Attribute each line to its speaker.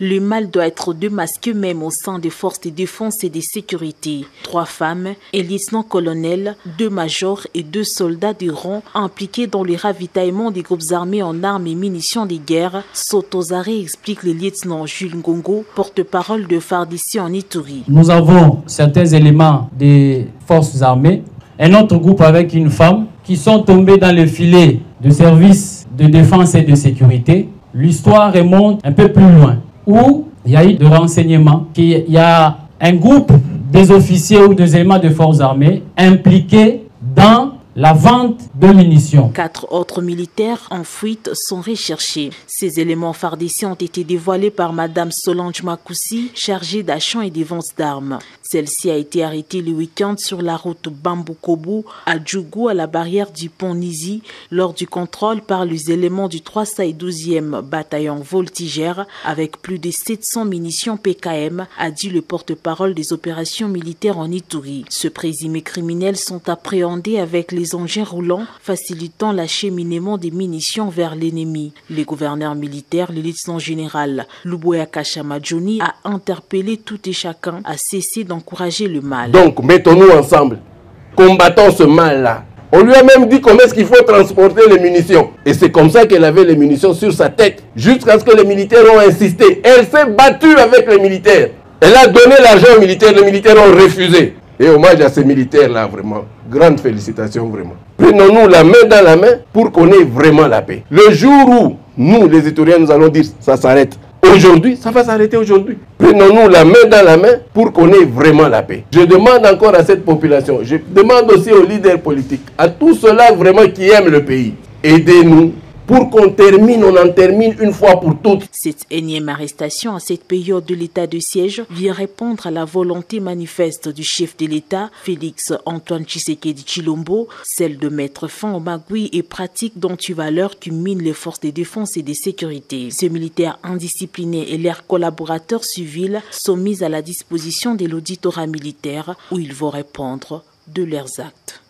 Speaker 1: Le mal doit être démasqué même au sein des forces de défense et de sécurité. 3 femmes, un lieutenant-colonel, 2 majors et 2 soldats de rang impliqués dans le ravitaillement des groupes armés en armes et munitions de guerre sont aux arrêts, explique le lieutenant Jules Ngongo, porte-parole de FARDC en Ituri.
Speaker 2: Nous avons certains éléments des forces armées, un autre groupe avec une femme qui sont tombés dans le filet de services de défense et de sécurité. L'histoire remonte un peu plus loin, où il y a eu des renseignements qu'il y a un groupe des officiers ou des éléments de forces armées impliqués dans la vente de munitions.
Speaker 1: 4 autres militaires en fuite sont recherchés. Ces éléments FARDC ont été dévoilés par Madame Solange Makoussi, chargée d'achat et des ventes d'armes. Celle-ci a été arrêtée le week-end sur la route Bambou-Kobu à Djougou, à la barrière du pont Nizi, lors du contrôle par les éléments du 312e bataillon voltigère avec plus de 700 munitions PKM, a dit le porte-parole des opérations militaires en Ituri. Ce présumé criminels sont appréhendés avec les engins roulants, facilitant l'acheminement des munitions vers l'ennemi. Le gouverneur militaire, le lieutenant général Luboya Kashamadjoni, a interpellé tout et chacun à cesser d'encourager le mal.
Speaker 3: Donc, mettons-nous ensemble, combattons ce mal-là. On lui a même dit comment est-ce qu'il faut transporter les munitions. Et c'est comme ça qu'elle avait les munitions sur sa tête, jusqu'à ce que les militaires ont insisté. Elle s'est battue avec les militaires. Elle a donné l'argent aux militaires, les militaires ont refusé. Et hommage à ces militaires-là, vraiment. Grande félicitations, vraiment. Prenons-nous la main dans la main pour qu'on ait vraiment la paix. Le jour où nous, les Ituriens, nous allons dire ça s'arrête aujourd'hui, ça va s'arrêter aujourd'hui. Prenons-nous la main dans la main pour qu'on ait vraiment la paix. Je demande encore à cette population, je demande aussi aux leaders politiques, à tous ceux-là vraiment qui aiment le pays, aidez-nous. Pour qu'on termine, on en termine une fois pour toutes.
Speaker 1: Cette énième arrestation à cette période de l'état de siège vient répondre à la volonté manifeste du chef de l'État, Félix Antoine Tshisekedi Tshilombo, celle de mettre fin aux magouilles et pratiques d'antivaleurs qui minent les forces de défense et de sécurité. Ces militaires indisciplinés et leurs collaborateurs civils sont mis à la disposition de l'auditorat militaire où ils vont répondre de leurs actes.